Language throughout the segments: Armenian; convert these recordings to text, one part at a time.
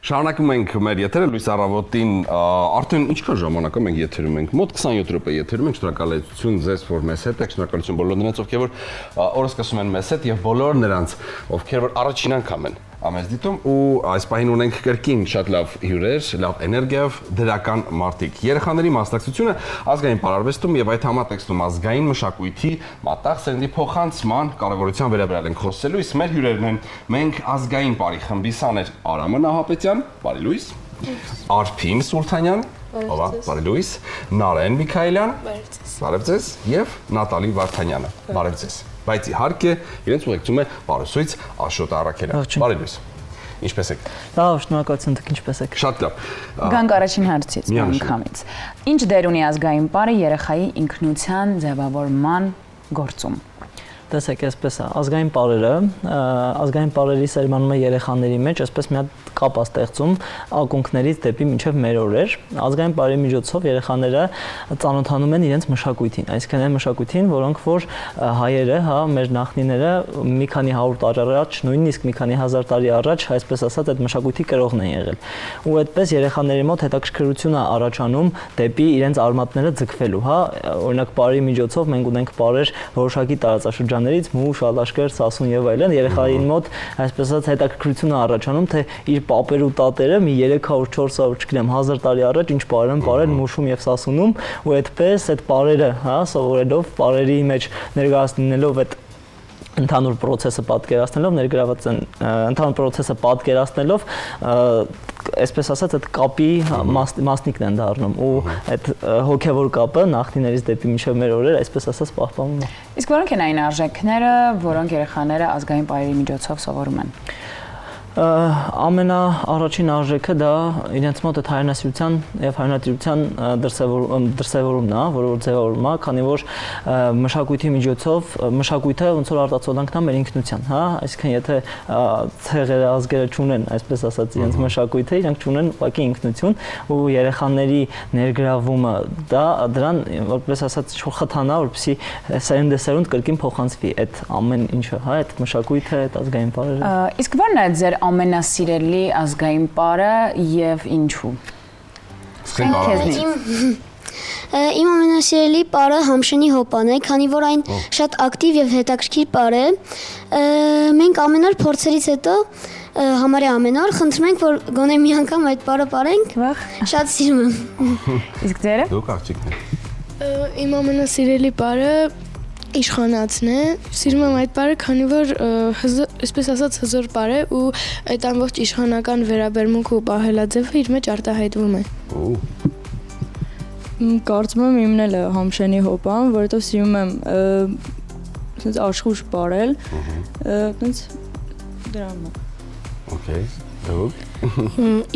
Շարունակում ենք մեր եթերը լույս առավոտին արդեն ինչքան ժամանակ է մենք եթերում ենք մոտ 27 րոպե եթերում ենք շնորհակալություն ձեզ որ մեզ հետ եք շնորհակալություն բոլոր նրանց ովքեր որ օրը սկսում են մեզ հետ եւ բոլոր նրանց ովքեր որ առաջին անգամ են ամեն դիտում ու այս պահին ունենք կրկին շատ լավ հյուրեր, լավ էներգիայով դրական մարդիկ։ Երեխաների մասնակցությունը ազգային պարարվեստում եւ այդ համատեքստում ազգային մշակույթի մատաղ սերնդի փոխանցման կարեւորության վերաբերյալ ենք խոսելու, իսկ մեր հյուրերն են մենք ազգային պարի խմբի սաներ Արամը Նահապետյան, բարի լույս, Արփին Սուլթանյան, բարի լույս, Նարեն Միքայելյան, բարև ձեզ եւ Նատալի Վարդանյանը, բարև ձեզ։ Բայց իհարկե իրենց ուղեկցում է Պարուսույց Աշոտ Արաքելյան։ Բարի լույս։ Ինչպե՞ս եք։ Լավ, շնորհակալություն, դուք ինչպե՞ս եք։ Շատ լավ։ Գանք առաջին հարցից անգամից։ Ինչ դեր ունի ազգային պարը երեխայի ինքնության ձևավորման գործում։ Տեսեք, այսպես է, ազգային պարերի սերմանումը երեխաների մեջ, այսպես մի հատ կապ է ստեղծում ակունքներից դեպի մինչև մեր օրեր։ Ազգային պարերի միջոցով երեխաները ծանոթանում են իրենց մշակույթին, այսինքն այն մշակույթին, որոնք որ հայերը, մեր նախնիները մի քանի 100 տարի առաջ, նույնիսկ մի քանի 1000 տարի առաջ, այսպես ասած, այդ մշակույթի կրողն են եղել։ Ու այդպես երեխաների մոտ հետաքրքրություն է առաջանում դեպի իրենց արմատները ձգվելու, օրինակ պարերի միջոցով մենք ունենք պարեր որոշակի տարածաշրջաններից, մուշ, ալաշկեր, սասուն եւ այլն, երեխային մոտ այսպես ասած հետաքրքրություն է առաջանում, թե իր պապեր ու տատերը մի 300-400, չգիտեմ, 1000 տարի առաջ ինչ պարեր են պարել մուշում եւ սասունում, ու այդպես այդ պարերը, սովորելով պարերի մեջ ներկայացնելով այդ ընդհանուր process-ը պատկերացնելով ներգրաված են ընդհանուր process-ը պատկերացնելով այսպես ասած այդ կապի մասնիկն են դառնում ու այդ հոգևոր կապը նախնիներից դեպի մինչև մեր օրեր այսպես ասած պահպանում է։ Իսկ որոնք են այն արժեքները, որոնք երեխաները ազգային պարերի միջոցով սովորում են։ Ամենաառաջին արժեքը դա իրենց մոտ այդ հայրենասիրության եւ հայրենատիրության դրսևորումն է, որը ձևավորում է, քանի որ մշակույթի միջոցով մշակույթը ոնց որ արտացոլանքն է մեր ինքնության, այսինքն եթե ցեղերը ազգերը չունեն, այսպես ասած, իրենց մշակույթը, իրենք չունեն ուղղակի ինքնություն ու երեխաների ներգրավումը դա դրան որպես ասած խթանա, որպեսզի սերնդեսերունդ կրկին փոխանցվի այդ ամեն ինչը, այդ մշակույթը, այդ ազգային պարերը։ Իսկ ո՞րն է ձեր ամենասիրելի ազգային պարը եւ ինչու։ Իմ ամենասիրելի պարը Համշենի հոպան է, քանի որ այն շատ ակտիվ եւ հետաքրքիր պար է։ Մենք ամեն օր փորձերից հետո համարյա ամեն օր խնդրում ենք, որ գոնե մի անգամ այդ պարը պարենք։ Շատ սիրում եմ։ Իսկ ձերը։ Դուք աղջիկներ։ Իմ ամենասիրելի պարը իշխանացն է, սիրում եմ այդ պարը, քանի որ այսպես ասած հզոր պար է ու այդ ամբողջ իշխանական վերաբերմունքը ու պահելաձևը իր մեջ արտահայտվում է։ Կարծում եմ իմն էլ է Համշենի հոպան, որովհետև սիրում եմ այսպես աշխուժ պարել, այսպես դրանն է։ Okay, դուք։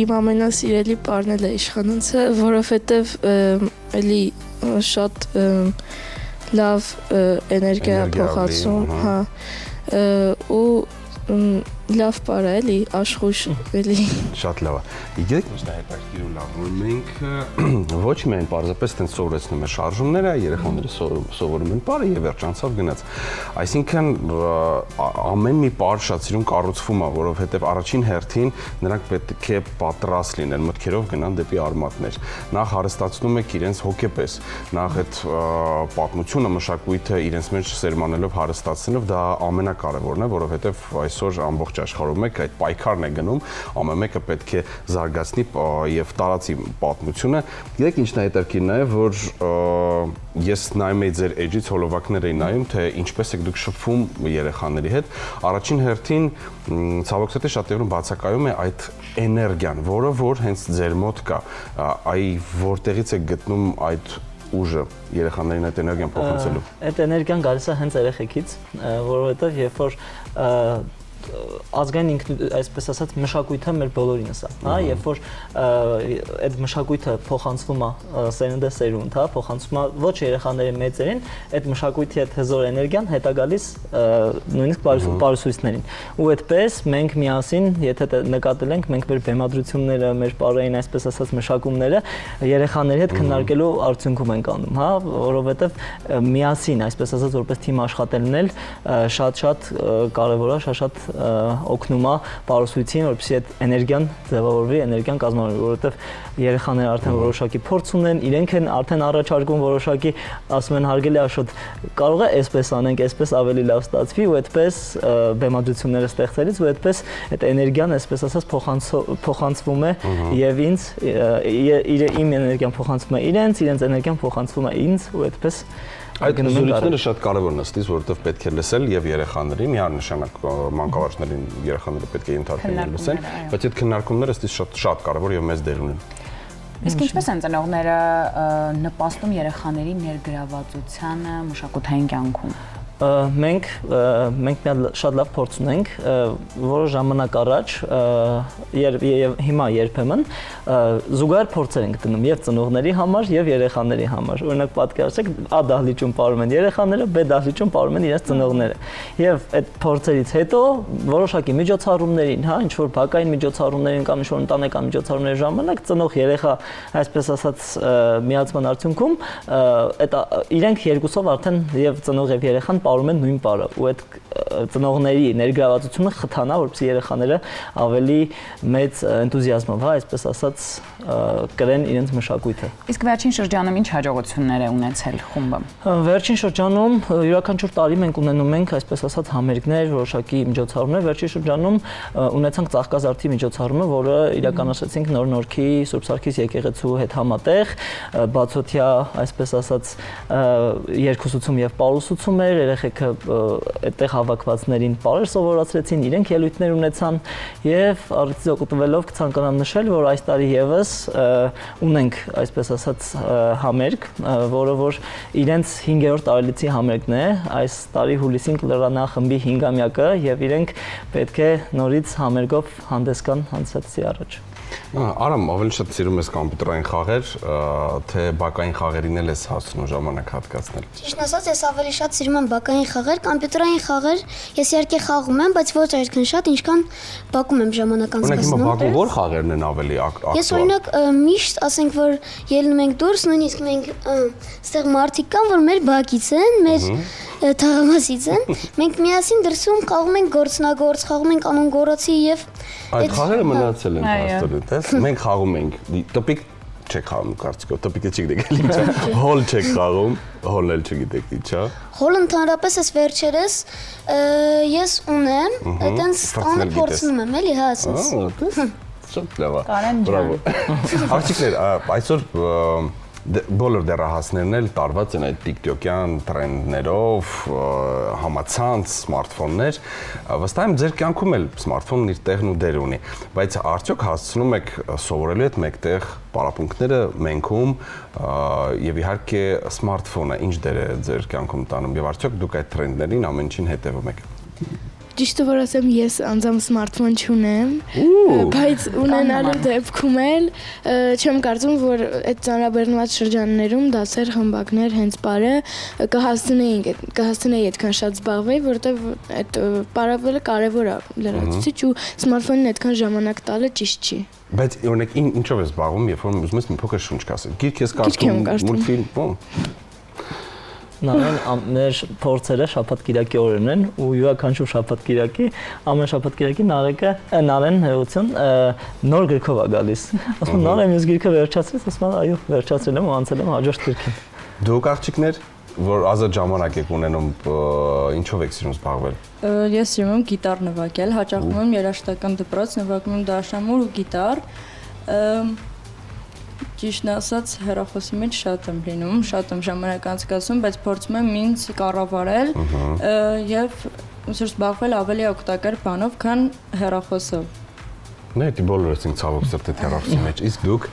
Իմ ամենասիրելի պարն էլ է իշխանանցը, որովհետև էլի շատ լավ էներգիա փոխանցում, ու լավ պար է, էլի, աշխուժ, էլի։ Շատ լավ է։ Իգեք ինչ հետաքրքիր ու լավ, որ մենք ոչ միայն պարզապես տենց սովորեցնում ենք շարժումները, երեխաները սովորում են պարը եւ վերջանցավ գնաց։ Այսինքն ամեն մի պար շատ սիրուն կառուցվում է, որովհետեւ առաջին հերթին նրանք պետք է պատրաստ լինեն մտքերով գնան դեպի արմատներ։ Նախ հարստացնում եք իրենց հոգեպես, նախ այդ պատմությունը, մշակույթը իրենց մեջ սերմանելով հարստացնելով դա ամենակարևորն է, որովհետեւ այսօր ամբողջ աշխարհում եք այդ պայքարն է գնում, ամեն մեկը պետք է զարգացնի եւ տարածի պատմությունը։ Գիտեք ինչն է հետաքրքիրն է, որ ես նայում եի ձեր էջից հոլովակներ էի նայում, թե ինչպես եք դուք շփվում երեխաների հետ։ Առաջին հերթին ցավոք սրտի շատերուն բացակայում է այդ էներգիան, որը որ հենց ձեր մոտ կա, որտեղից է գտնում այդ ուժը երեխաներին այդ էներգիան փոխանցելու։ Այդ էներգիան գալիս է հենց երեխեքից, որովհետև երբ որ ազգային այսպես ասած մշակույթը մեր բոլորինս է, երբ որ այդ մշակույթը փոխանցվում է սերնդեսերունդ, փոխանցվում է ոչ երեխաների մեծերին, այդ մշակույթի այդ հզոր էներգիան հետա գալիս նույնիսկ պարուսույցներին։ Ու այդպես մենք միասին, եթե նկատել ենք, մենք մեր բեմադրությունները, մեր պարային այսպես ասած մշակումները երեխաների հետ քննարկելու արդյունքում ենք անում, որովհետև միասին այսպես ասած որպես թիմ աշխատելն էլ շատ կարևոր է, շատ օգնում է պարուսույցին, որպեսզի այդ էներգիան ձևավորվի, էներգիան կազմավորվի, որովհետև երեխաները արդեն որոշակի փորձ ունեն, իրենք են արդեն առաջարկում որոշակի, ասում են հարգելի Աշոտ, կարող է այսպես անենք, այսպես ավելի լավ ստացվի ու այդպես բեմադրությունները ստեղծելիս ու այդպես այդ էներգիան, այսպես ասած, փոխանցվում է եւ ինձ իմ էներգիան փոխանցվում է իրենց էներգիան փոխանցվում է ինձ ու այդպես Այդ զրույցները շատ կարևոր են ըստիս, որովհետև պետք է լսել եւ երեխաներին, միանշանակ մանկավարժներին երեխաները պետք է ընդհանրապես լսեն, բայց այդ քննարկումները ըստիս շատ կարևոր եւ մեծ դեր ունեն։ Իսկ ինչպես են ծնողները նպաստում երեխաների ներգրավվածությանը մշակութային կյանքում։ Մենք մի հատ շատ լավ փորձ ունենք, որը ժամանակ առաջ եւ հիմա երբեմն զուգահեռ փորձեր ենք դնում եւ ծնողների համար եւ երեխաների համար։ Օրինակ պատկերացրեք, A դահլիճում ապրում են երեխաները, B դահլիճում ապրում են իրենց ծնողները։ Եվ այդ փորձերից հետո որոշակի միջոցառումներին, հա, ինչ որ բակային միջոցառումներին կամ ինչ որ ընտանեկան միջոցառումների ժամանակ ծնող երեխա, այսպես ասած, միացման արդյունքում այդ իրենք երկուսով արդեն եւ ծնող եւ երեխան ապրում են նույն պարը ու այդ ծնողների ներգրավվածությունը խթանա, որպեսզի երեխաները ավելի մեծ էնտուզիազմով, հա, այսպես ասած, կրեն իրենց մշակույթը։ Իսկ վերջին շրջանում ինչ հաջողություններ է ունեցել խումբը։ Վերջին շրջանում յուրաքանչյուր տարի մենք ունենում ենք, այսպես ասած, համերգներ, որոշակի միջոցառումներ։ Վերջին շրջանում ունեցանք Ծաղկազարդի միջոցառումը, որը իրականացրեցինք Նոր-Նորքի Սուրբ Սարգիս եկեղեցու հետ համատեղ, բացօթյա, այսպես ասած, երկուսուցում եւ պարուսուցում էր, երեխեքը այդտեղ հավաքվածներին պարեր սովորացրեցին, իրենք ելույթներ ունեցան եւ առիթից օգտվելով կցանկանամ նշել, որ այս տարի եւս ունենք, այսպես ասած, համերգ, որը որ իրենց 5-րդ տարելիցի համերգն է, այս տարի հուլիսին կլրանա խմբի 5-ամյակը եւ իրենք պետք է նորից համերգով հանդես գան հանդիսատեսի առաջ։ Արամ, ավելի շատ սիրում ես կոմպյուտերային խաղեր, թե բակային խաղերին էլ ես հասցնում ժամանակ հատկացնել։ Ճիշտն ասած, ես ավելի շատ սիրում եմ բակային խաղեր, կոմպյուտերային խաղեր ես իհարկե խաղում եմ, բայց ոչ այդքան շատ, ինչքան բակում եմ ժամանակ անցկացնում։ Օրինակ հիմա բակում որ խաղերն են ավելի ակտուալ։ Ես օրինակ միշտ ասենք որ ելնում ենք դուրս, նույնիսկ մենք այստեղ մարդիկ կան, որ մեր բակից են, մեր թաղամասից են, մենք միասին դրսում խաղում ենք գործնագործ, խաղում ենք անուն գորոցի եւ այդ խաղերը մնացել են աստորի, տես։ Մենք խաղում ենք, տոպիկ չեք խաղում, կարծիքով, տոպիկը չգիտեք էլ ինչա, հոլ չեք խաղում, հոլն էլ չգիտեք ինչա։ Հոլ ընդհանրապես էս վերջերս ես ունեմ, այտենց տանը փորձնում եմ, էլի հա, ասես։ Շատ լավ է։ Կարեն ջան։ Աղջիկներ, այսօր բոլոր դեռահասներն էլ տարված են այդ TikTok-յան տրենդներով, համացանց, սմարթֆոններ, վստահ եմ ձեր կյանքում էլ սմարթֆոնն իր տեղն ու դեր ունի, բայց արդյոք հասցնում եք սովորելու այդ մեկտեղ պարապմունքները մենքում եւ իհարկե սմարթֆոնը ինչ դեր է ձեր կյանքում տանում եւ արդյոք դուք այդ տրենդներին ամեն ինչին հետևում եք։ Ճիշտը որ ասեմ, ես անձամբ սմարթֆոն չունեմ, բայց ունենալու դեպքում էլ չեմ կարծում, որ այդ ծանրաբեռնված շրջաններում դասեր, խմբակներ հենց բարը կհասցնեի այդքան շատ զբաղվել, որովհետև այդ պարապելը կարևոր է լրացուցիչ ու սմարթֆոնին այդքան ժամանակ տալը ճիշտ չի։ Բայց օրինակ ինչով ես զբաղվում, երբ որ ուզում ես մի փոքր շունչ կասել։ Գիրք ես կարդում, մուլտֆիլմ, Նարեն մեր փորձերը շաբաթ-կիրակի օրերն են ու յուրաքանչյուր շաբաթ-կիրակի ամեն շաբաթ-կիրակի Նարեն հերություն նոր գրքով է գալիս։ Ասում Նարեն ես գիրքը վերջացրեց, ասում այո, վերջացրել եմ ու անցել եմ հաջորդ գրքին։ Դուք աղջիկներ, որ ազատ ժամանակ եք ունենում, ինչով եք սիրում զբաղվել։ Ես սիրում եմ գիտար նվագել, հաճախում եմ երաժշտական դպրոց, նվագում եմ դաշնամուր ու գիտար։ Ճիշտն ասած, հեռախոսի մեջ շատ եմ լինում, շատ եմ ժամանակ անցկացնում, բայց փորձում եմ ինձ կառավարել եւ ոնց որ զբաղվել ավելի օգտակար բանով, քան հեռախոսով։ Նե, դի բոլորս ենք ցավոք սրտի հեռախոսի մեջ, իսկ դուք։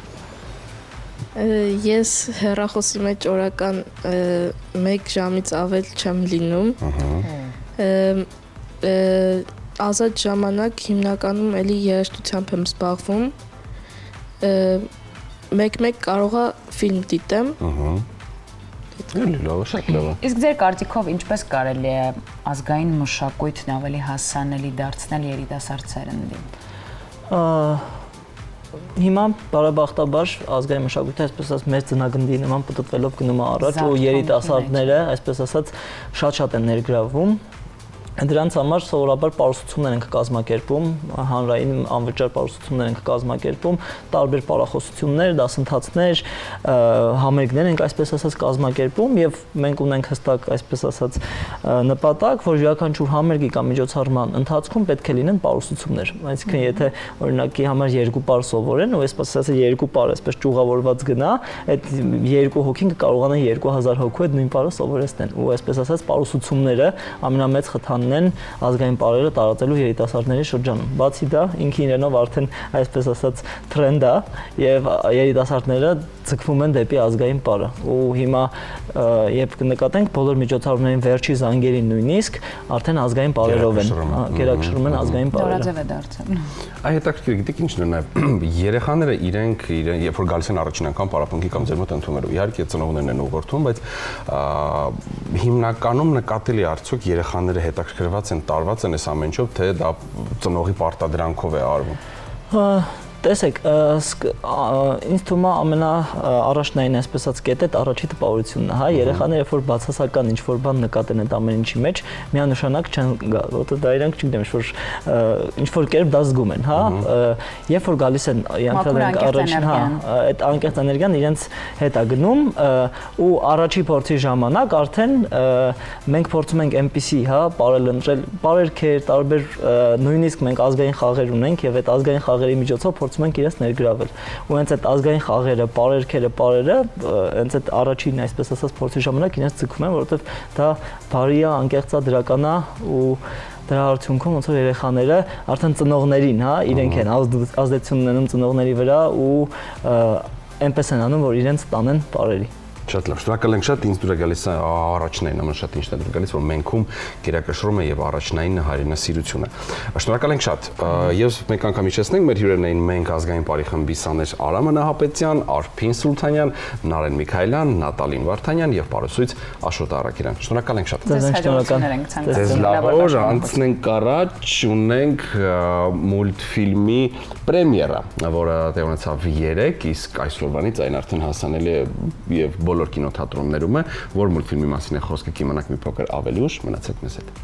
Ես հեռախոսի մեջ օրական 1 ժամից ավել չեմ լինում։ Ազատ ժամանակ հիմնականում էլի երաժշտությամբ եմ զբաղվում։ Մեկ-մեկ կարողա ֆիլմ դիտեմ։ Լավ, շատ լավ։ Իսկ ձեր կարծիքով ինչպես կարելի է ազգային մշակույթն ավելի հասանելի դարձնել երիտասարդ սերնդին։ Հիմա բարեբախտաբար ազգային մշակույթը, այսպես ասած, մեծ ձնագնդի նման պտտվելով գնում է առաջ ու երիտասարդները, այսպես ասած, շատ-շատ են ներգրավում Դրանց համար սովորաբար պարուսություններ ենք կազմակերպում, հանրային անվճար պարուսություններ ենք կազմակերպում, տարբեր պարախոսություններ, դասընթացներ, համերգներ ենք այսպես ասած կազմակերպում եւ մենք ունենք հստակ այսպես ասած նպատակ, որ յուրաքանչյուր համերգի կամ միջոցառման ընթացքում պետք է լինեն պարուսություններ։ Այսինքն եթե օրինակի համար 2 պար սովորեն ու այսպես ասած 2 պար այսպես ճյուղավորված գնա, այդ 2 հոգին կարողանան 2000 հոգու այդ նույն պարը սովորեցնեն ու այսպես ասած պարուսությունները ամենամեծ խթանն են ազգային պարերը տարածելու երիտասարդների շրջանում։ Բացի դա, ինքն իրենով արդեն այսպես ասած տրենդ է եւ երիտասարդները ցկվում են դեպի ազգային պարը։ Ու հիմա երբ կնկատենք բոլոր միջոցառումներին վերջի զանգերին նույնիսկ արդեն ազգային պարերով են, գերակշռում են ազգային պարերը։ Նորաձև է դարձել։ Այ հետաքրքիր գիտեք ինչն է նաև երեխաները իրենք երբ որ գալիս են առաջին անգամ պարապմունքի կամ ձեր մոտ ընդունելու իհարկե ծնողներն են ուղղորդում, բայց հիմնականում նկատելի արդյոք երեխաները հետաքրքրված են, տարված են այս ամենով, թե դա ծնողի պարտադրանքով է արվում։ Տեսեք, ինձ թվում է ամենաառաջնային այսպես ասած կետը առաջի տպավորությունն է, հա, երեխաները երբ որ բացասական ինչ-որ բան նկատեն այդ ամեն ինչի մեջ, միանշանակ չեն գա, որտեղ դա իրանք չգիտեմ, ինչ-որ կերպ դա զգում են, հա, երբ որ գալիս են ենթադրենք առաջին, հա, այդ անկեղծ էներգիան իրենց հետ է գնում ու առաջի փորձի ժամանակ արդեն մենք փորձում ենք MPC, հա, բարել ընտրել, բարերքեր, տարբեր նույնիսկ մենք ազգային խաղեր ունենք եւ այդ ազգային խաղերի միջոցով փորձում ենք իրենց ներգրավել։ Ու հենց այդ ազգային խաղերը, բարերքերը, հենց այդ առաջին այսպես ասած փորձի ժամանակ իրենց ցկվում են, որովհետեւ դա բարի է, անկեղծ է, դրական է ու դրա արդյունքում ոնց որ երեխաները արդեն ծնողներին, հա, իրենք են ազդեցություն ունենում ծնողների վրա ու այնպես են անում, որ իրենց տանեն բարերի։ Շատ լավ, շնորհակալ ենք շատ, ինձ դուր է գալիս առաջնային, ամեն շատ ինչն է դուր գալիս, որ մենքում գերակշռում է եւ առաջնային հայրենասիրությունը։ Շնորհակալ ենք շատ։ Եվ մեկ անգամ հիշեցնենք, մեր հյուրերն էին մենք ազգային պարի խմբի սաներ Արամը Նահապետյան, Արփին Սուլթանյան, Նարեն Միքայելյան, Նատալին Վարդանյան եւ պարուսույց Աշոտ Արաքելյան։ Շնորհակալ ենք շատ։ Ձեզ շնորհակալ ենք Ձեզ լավ օր, անցնենք առաջ, ունենք մուլտֆիլմի պրեմիերա, որը տեղի ունեցավ 3, իսկ այսօրվանից այն արդեն հասանելի է եւ բոլոր կինոթատրոններում է, որ մուլտֆիլմի մասին է խոսքը կիմանաք մի փոքր ավելի ուշ, մնացեք մեզ հետ։